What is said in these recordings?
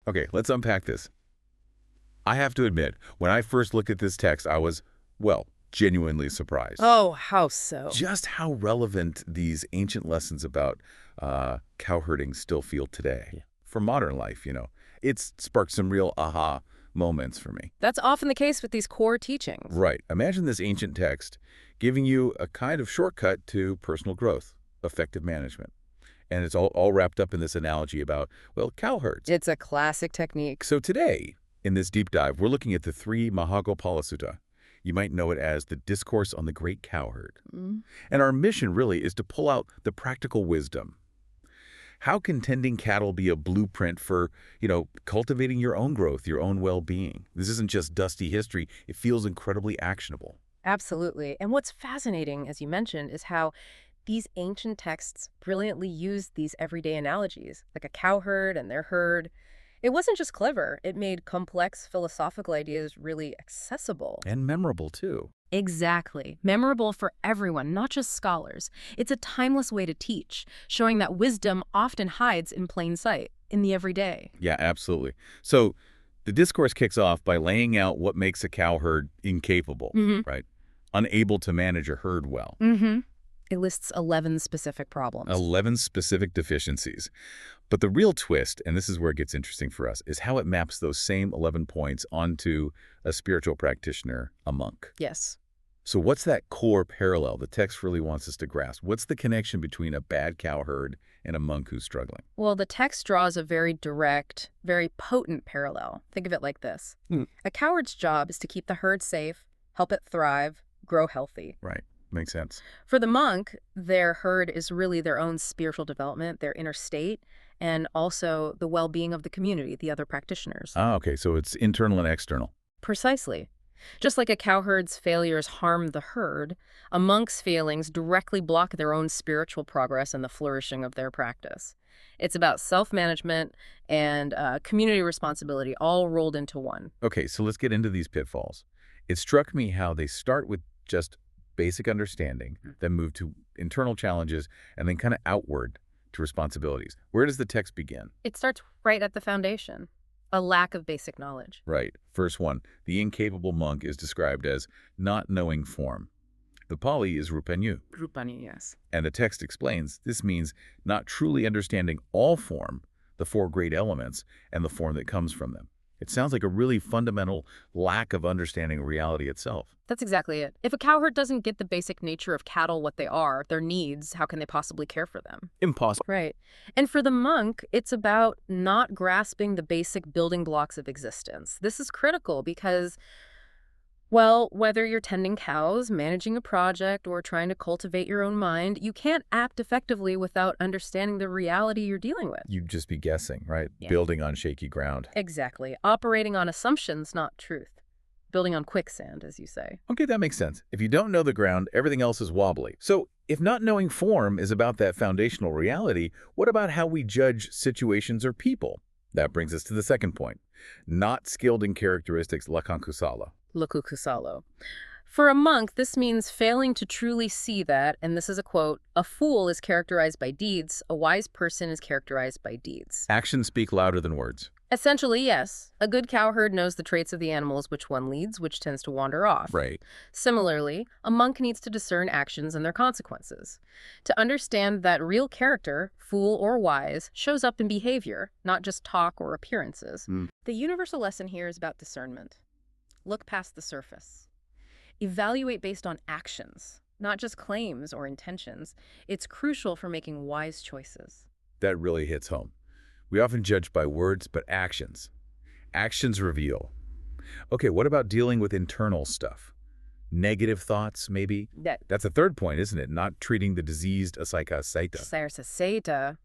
Okay, let's unpack this. I have to admit, when I first looked at this text, I was, well, genuinely surprised. Oh, how so? Just how relevant these ancient lessons about cowherding still feel today. Yeah. For modern life, you know. It's sparked some real aha moments for me. That's often the case with these core teachings. Right. Imagine this ancient text giving you a kind of shortcut to personal growth, effective management. And it's all wrapped up in this analogy about, well, cowherds. It's a classic technique. So today, in this deep dive, we're looking at the 3 Mahāgopālasuttaṃ. You might know it as the Discourse on the Great Cowherd. Mm. And our mission really is to pull out the practical wisdom. How can tending cattle be a blueprint for, cultivating your own growth, your own well-being? This isn't just dusty history. It feels incredibly actionable. Absolutely. And what's fascinating, as you mentioned, is how these ancient texts brilliantly use these everyday analogies, like a cowherd and their herd. It wasn't just clever. It made complex philosophical ideas really accessible. And memorable, too. Exactly. Memorable for everyone, not just scholars. It's a timeless way to teach, showing that wisdom often hides in plain sight, in the everyday. Yeah, absolutely. So the discourse kicks off by laying out what makes a cowherd incapable, right? Unable to manage a herd well. It lists 11 specific problems. 11 specific deficiencies. But the real twist, and this is where it gets interesting for us, is how it maps those same 11 points onto a spiritual practitioner, a monk. Yes. So what's that core parallel the text really wants us to grasp? What's the connection between a bad cowherd and a monk who's struggling? Well, the text draws a very direct, very potent parallel. Think of it like this. A cowherd's job is to keep the herd safe, help it thrive, grow healthy. Right. Makes sense. For the monk, their herd is really their own spiritual development, their inner state, and also the well-being of the community, the other practitioners. Ah, okay. So it's internal and external. Precisely. Just like a cowherd's failures harm the herd, a monk's failings directly block their own spiritual progress and the flourishing of their practice. It's about self-management and community responsibility all rolled into one. Okay, so let's get into these pitfalls. It struck me how they start with just basic understanding, then move to internal challenges, and then kind of outward to responsibilities. Where does the text begin? It starts right at the foundation, a lack of basic knowledge. Right. Verse 1, the incapable monk is described as not knowing form. The Pali is rupanyu. Rupani, yes. And the text explains this means not truly understanding all form, the 4 great elements, and the form that comes from them. It sounds like a really fundamental lack of understanding reality itself. That's exactly it. If a cowherd doesn't get the basic nature of cattle, what they are, their needs, how can they possibly care for them? Impossible. Right. And for the monk, it's about not grasping the basic building blocks of existence. This is critical because, well, whether you're tending cows, managing a project, or trying to cultivate your own mind, you can't act effectively without understanding the reality you're dealing with. You'd just be guessing, right? Yeah. Building on shaky ground. Exactly. Operating on assumptions, not truth. Building on quicksand, as you say. Okay, that makes sense. If you don't know the ground, everything else is wobbly. So if not knowing form is about that foundational reality, what about how we judge situations or people? That brings us to the second point. Not skilled in characteristics lakankusala. Lakukusalo. For a monk, this means failing to truly see that, and this is a quote, a fool is characterized by deeds, a wise person is characterized by deeds. Actions speak louder than words. Essentially, yes. A good cowherd knows the traits of the animals which one leads, which tends to wander off. Right. Similarly, a monk needs to discern actions and their consequences. To understand that real character, fool or wise, shows up in behavior, not just talk or appearances. The universal lesson here is about discernment. Look past the surface. Evaluate based on actions, not just claims or intentions. It's crucial for making wise choices. That really hits home. We often judge by words, but actions. Actions reveal. Okay, what about dealing with internal stuff? Negative thoughts, maybe? That's a third point, isn't it? Not treating the diseased asaika saita.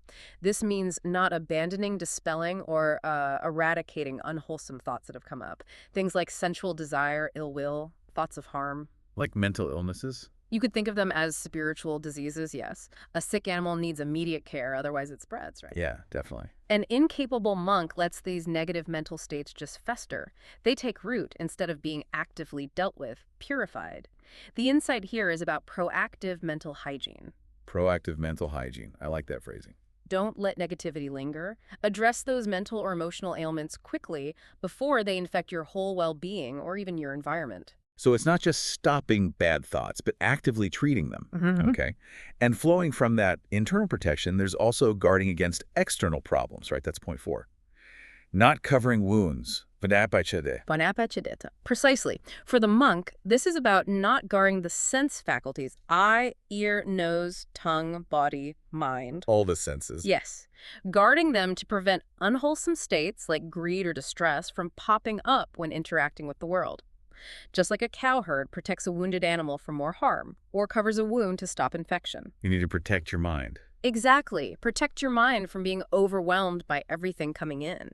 This means not abandoning, dispelling, or eradicating unwholesome thoughts that have come up. Things like sensual desire, ill will, thoughts of harm. Like mental illnesses? You could think of them as spiritual diseases, yes. A sick animal needs immediate care, otherwise it spreads, right? Yeah, definitely. An incapable monk lets these negative mental states just fester. They take root instead of being actively dealt with, purified. The insight here is about proactive mental hygiene. Proactive mental hygiene. I like that phrasing. don't let negativity linger. Address those mental or emotional ailments quickly before they infect your whole well-being or even your environment. So it's not just stopping bad thoughts, but actively treating them, okay? And flowing from that internal protection, there's also guarding against external problems, right? That's point 4. Not covering wounds. Precisely. For the monk, this is about not guarding the sense faculties: eye, ear, nose, tongue, body, mind. All the senses. Yes. Guarding them to prevent unwholesome states like greed or distress from popping up when interacting with the world. Just like a cowherd protects a wounded animal from more harm, or covers a wound to stop infection. You need to protect your mind. Exactly. Protect your mind from being overwhelmed by everything coming in.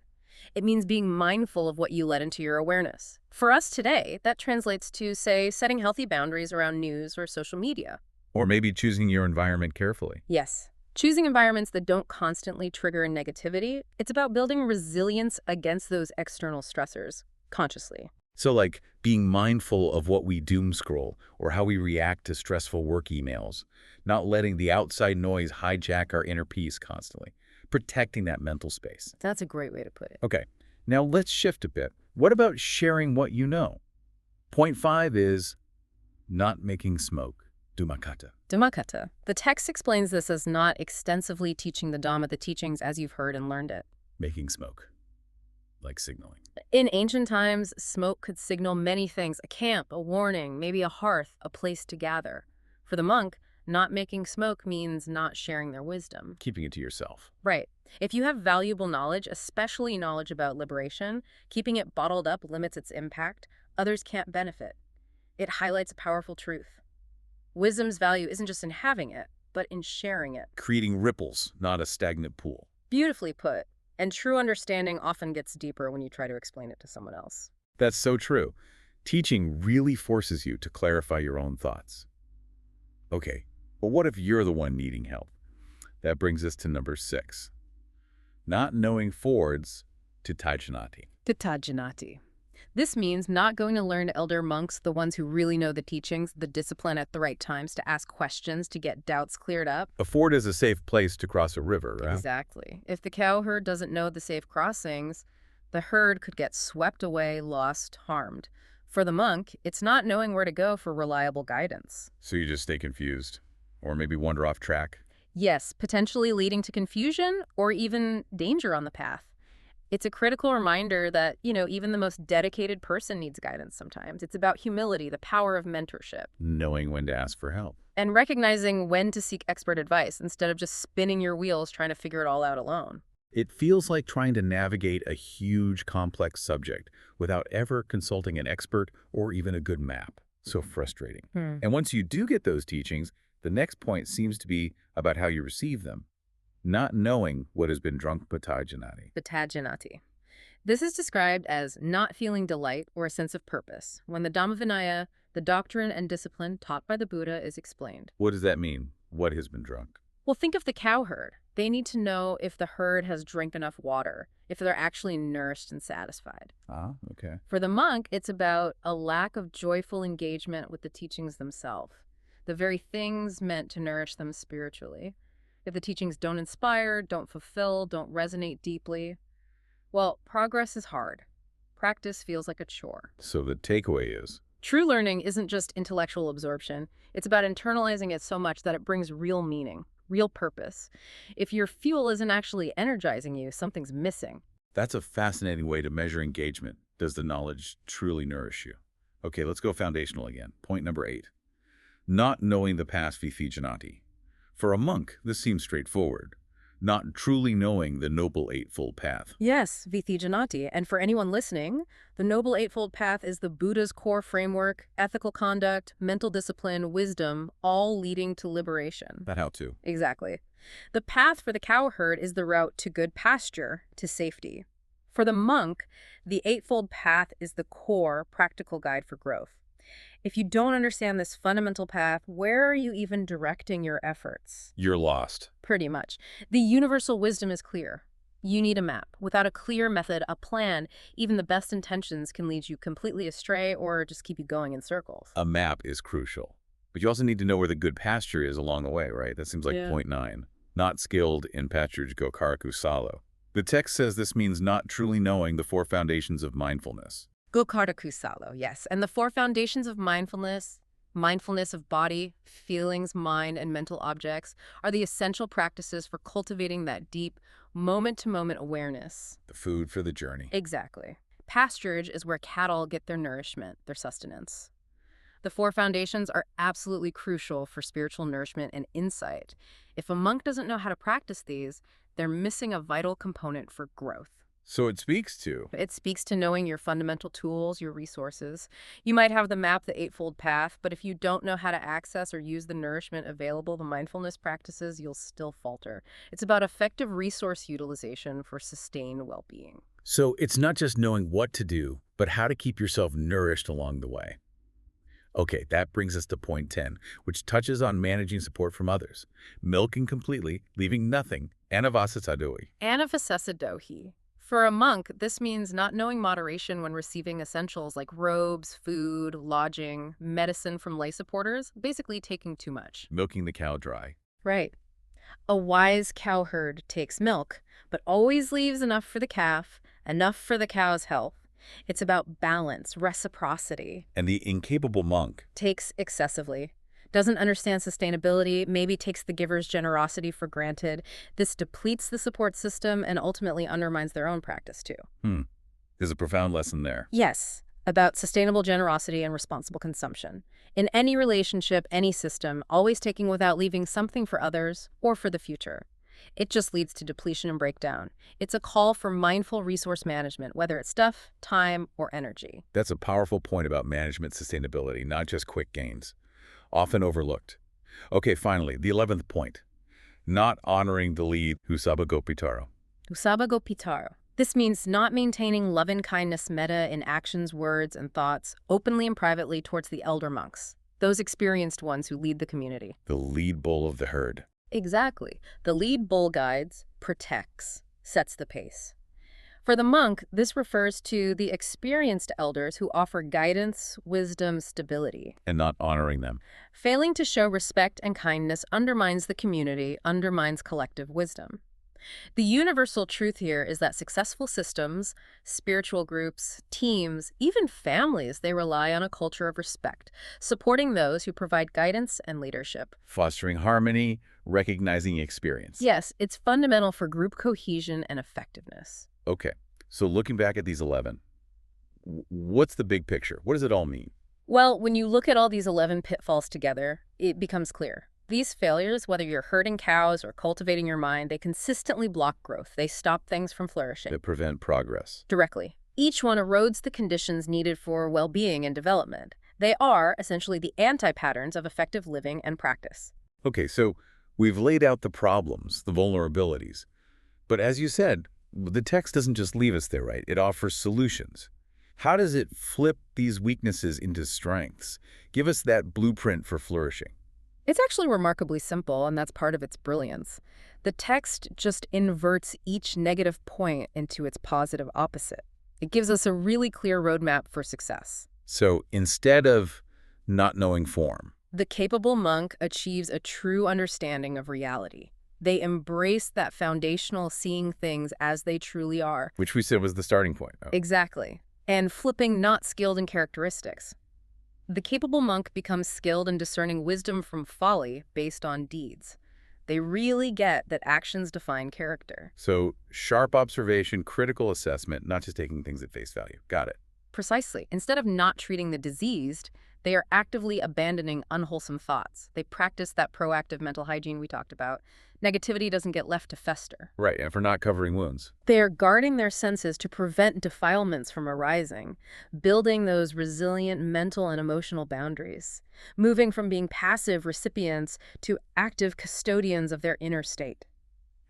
It means being mindful of what you let into your awareness. For us today, that translates to, say, setting healthy boundaries around news or social media. Or maybe choosing your environment carefully. Yes. Choosing environments that don't constantly trigger negativity. It's about building resilience against those external stressors, consciously. So like being mindful of what we doom scroll or how we react to stressful work emails, not letting the outside noise hijack our inner peace constantly, protecting that mental space. That's a great way to put it. Okay, now let's shift a bit. What about sharing what you know? Point 5 is not making smoke. Dhammakata. The text explains this as not extensively teaching the Dhamma, the teachings as you've heard and learned it. Making smoke. Like signaling. In ancient times, smoke could signal many things: a camp, a warning, maybe a hearth, a place to gather. For the monk, not making smoke means not sharing their wisdom. Keeping it to yourself. Right. If you have valuable knowledge, especially knowledge about liberation, keeping it bottled up limits its impact. Others can't benefit. It highlights a powerful truth. Wisdom's value isn't just in having it, but in sharing it. Creating ripples, not a stagnant pool. Beautifully put. And true understanding often gets deeper when you try to explain it to someone else. That's so true. Teaching really forces you to clarify your own thoughts. Okay, but what if you're the one needing help? That brings us to number 6. Not knowing forwards to Tathājanati. This means not going to learn elder monks, the ones who really know the teachings, the discipline at the right times to ask questions, to get doubts cleared up. A ford is a safe place to cross a river, right? Exactly. If the cowherd doesn't know the safe crossings, the herd could get swept away, lost, harmed. For the monk, it's not knowing where to go for reliable guidance. So you just stay confused, or maybe wander off track? Yes, potentially leading to confusion or even danger on the path. It's a critical reminder that, even the most dedicated person needs guidance sometimes. It's about humility, the power of mentorship. Knowing when to ask for help. And recognizing when to seek expert advice instead of just spinning your wheels trying to figure it all out alone. It feels like trying to navigate a huge, complex subject without ever consulting an expert or even a good map. So frustrating. And once you do get those teachings, the next point seems to be about how you receive them. Not knowing what has been drunk Tathājanati. This is described as not feeling delight or a sense of purpose when the Dhamma Vinaya, the doctrine and discipline taught by the Buddha, is explained. What does that mean? What has been drunk? Well, think of the cowherd. They need to know if the herd has drank enough water, if they're actually nourished and satisfied. Ah, okay. For the monk, it's about a lack of joyful engagement with the teachings themselves, the very things meant to nourish them spiritually. If the teachings don't inspire, don't fulfill, don't resonate deeply, well, progress is hard. Practice feels like a chore. So the takeaway is? True learning isn't just intellectual absorption. It's about internalizing it so much that it brings real meaning, real purpose. If your fuel isn't actually energizing you, something's missing. That's a fascinating way to measure engagement. Does the knowledge truly nourish you? Okay, let's go foundational again. Point number 8. Not knowing the past Vithījanati. For a monk, this seems straightforward. Not truly knowing the Noble Eightfold Path. Yes, Vithījanati. And for anyone listening, the Noble Eightfold Path is the Buddha's core framework: ethical conduct, mental discipline, wisdom, all leading to liberation. That how to? Exactly. The path for the cowherd is the route to good pasture, to safety. For the monk, the Eightfold Path is the core, practical guide for growth. If you don't understand this fundamental path, where are you even directing your efforts? You're lost. Pretty much. The universal wisdom is clear. You need a map. Without a clear method, a plan, even the best intentions can lead you completely astray or just keep you going in circles. A map is crucial. But you also need to know where the good pasture is along the way, right? That seems like point 9. not skilled in patchurj gokaraku salo. The text says this means not truly knowing the four foundations of mindfulness. Gokaraku salo, yes. And the four foundations of mindfulness, mindfulness of body, feelings, mind, and mental objects, are the essential practices for cultivating that deep, moment-to-moment awareness. The food for the journey. Exactly. Pasturage is where cattle get their nourishment, their sustenance. The four foundations are absolutely crucial for spiritual nourishment and insight. If a monk doesn't know how to practice these, they're missing a vital component for growth. So it speaks to knowing your fundamental tools, your resources. You might have the map, the Eightfold Path, but if you don't know how to access or use the nourishment available, the mindfulness practices, you'll still falter. It's about effective resource utilization for sustained well-being. So it's not just knowing what to do, but how to keep yourself nourished along the way. Okay, that brings us to point 10, which touches on managing support from others. Milking completely, leaving nothing, anavasatadohi. Anavasatadohi. For a monk, this means not knowing moderation when receiving essentials like robes, food, lodging, medicine from lay supporters, basically taking too much. Milking the cow dry. Right. A wise cowherd takes milk, but always leaves enough for the calf, enough for the cow's health. It's about balance, reciprocity. And the incapable monk Takes excessively. Doesn't understand sustainability, maybe takes the giver's generosity for granted. This depletes the support system and ultimately undermines their own practice too. There's a profound lesson there. Yes, about sustainable generosity and responsible consumption. In any relationship, any system, always taking without leaving something for others or for the future. It just leads to depletion and breakdown. It's a call for mindful resource management, whether it's stuff, time, or energy. That's a powerful point about management sustainability, not just quick gains. Often overlooked. Okay, finally, the 11th point. Not honoring the lead, Mahāgopālasuttaṃ. Mahāgopālasuttaṃ. This means not maintaining loving-kindness metta in actions, words, and thoughts, openly and privately towards the elder monks, those experienced ones who lead the community. The lead bull of the herd. Exactly. The lead bull guides, protects, sets the pace. For the monk, this refers to the experienced elders who offer guidance, wisdom, stability. And not honoring them. Failing to show respect and kindness undermines the community, undermines collective wisdom. The universal truth here is that successful systems, spiritual groups, teams, even families, they rely on a culture of respect, supporting those who provide guidance and leadership. Fostering harmony, recognizing experience. Yes, it's fundamental for group cohesion and effectiveness. Okay, so looking back at these 11, what's the big picture? What does it all mean? Well, when you look at all these 11 pitfalls together, it becomes clear. These failures, whether you're herding cows or cultivating your mind, they consistently block growth. They stop things from flourishing. They prevent progress. Directly. Each one erodes the conditions needed for well-being and development. They are, essentially, the anti-patterns of effective living and practice. Okay, so we've laid out the problems, the vulnerabilities. But as you said, the text doesn't just leave us there, right? It offers solutions. How does it flip these weaknesses into strengths? Give us that blueprint for flourishing. It's actually remarkably simple, and that's part of its brilliance. The text just inverts each negative point into its positive opposite. It gives us a really clear roadmap for success. So instead of not knowing form, the capable monk achieves a true understanding of reality. They embrace that foundational seeing things as they truly are. Which we said was the starting point. Oh. Exactly. And flipping not skilled in characteristics. The capable monk becomes skilled in discerning wisdom from folly based on deeds. They really get that actions define character. So sharp observation, critical assessment, not just taking things at face value. Got it. Precisely. Instead of not treating the diseased, they are actively abandoning unwholesome thoughts. They practice that proactive mental hygiene we talked about. Negativity doesn't get left to fester. Right, and for not covering wounds. They are guarding their senses to prevent defilements from arising, building those resilient mental and emotional boundaries, moving from being passive recipients to active custodians of their inner state.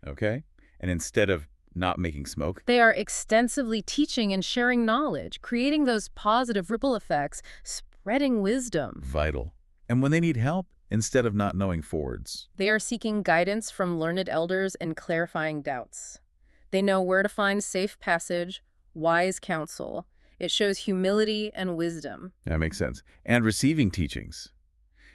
Okay, and instead of not making smoke, they are extensively teaching and sharing knowledge, creating those positive ripple effects, spreading wisdom. Vital. And when they need help, instead of not knowing forwards, they are seeking guidance from learned elders and clarifying doubts. They know where to find safe passage, wise counsel. It shows humility and wisdom. That makes sense. And receiving teachings,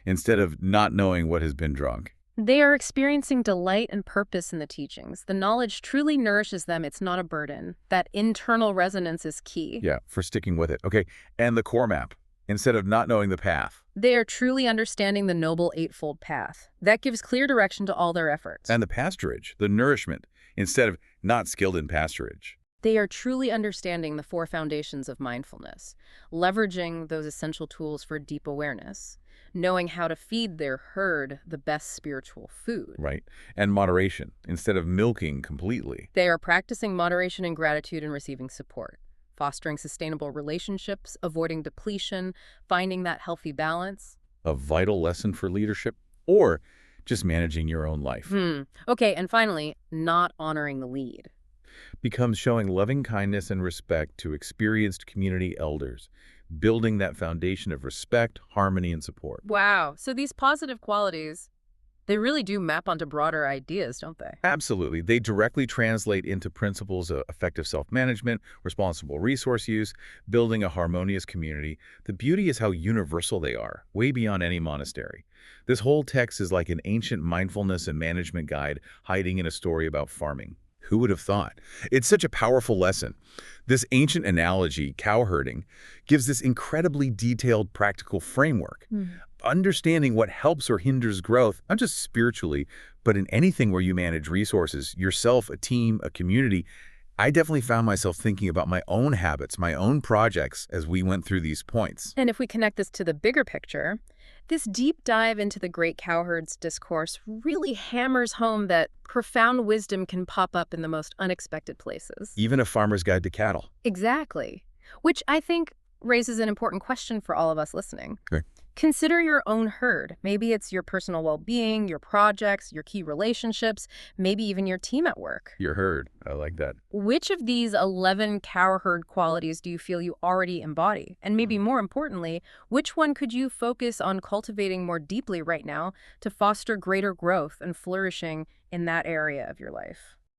instead of not knowing what has been drunk. They are experiencing delight and purpose in the teachings. The knowledge truly nourishes them. It's not a burden. That internal resonance is key. Yeah, for sticking with it. Okay, and the core map, instead of not knowing the path. They are truly understanding the Noble Eightfold Path. That gives clear direction to all their efforts. And the pasturage, the nourishment, instead of not skilled in pasturage. They are truly understanding the 4 foundations of mindfulness, leveraging those essential tools for deep awareness, knowing how to feed their herd the best spiritual food. Right, and moderation, instead of milking completely. They are practicing moderation and gratitude and receiving support, fostering sustainable relationships, avoiding depletion, finding that healthy balance. A vital lesson for leadership, or just managing your own life. Okay, and finally, not honoring the lead. Becomes showing loving kindness and respect to experienced community elders, building that foundation of respect, harmony, and support. Wow. So these positive qualities, they really do map onto broader ideas, don't they? Absolutely. They directly translate into principles of effective self-management, responsible resource use, building a harmonious community. The beauty is how universal they are, way beyond any monastery. This whole text is like an ancient mindfulness and management guide hiding in a story about farming. Who would have thought? It's such a powerful lesson. This ancient analogy, cowherding, gives this incredibly detailed practical framework. Understanding what helps or hinders growth, not just spiritually, but in anything where you manage resources, yourself, a team, a community. I definitely found myself thinking about my own habits, my own projects as we went through these points. And if we connect this to the bigger picture, this deep dive into the great Cowherd's discourse really hammers home that profound wisdom can pop up in the most unexpected places. Even a farmer's guide to cattle. Exactly. Which I think raises an important question for all of us listening. Okay. Consider your own herd. Maybe it's your personal well-being, your projects, your key relationships, maybe even your team at work. Your herd. I like that. Which of these 11 cowherd qualities do you feel you already embody? And maybe more importantly, which one could you focus on cultivating more deeply right now to foster greater growth and flourishing in that area of your life?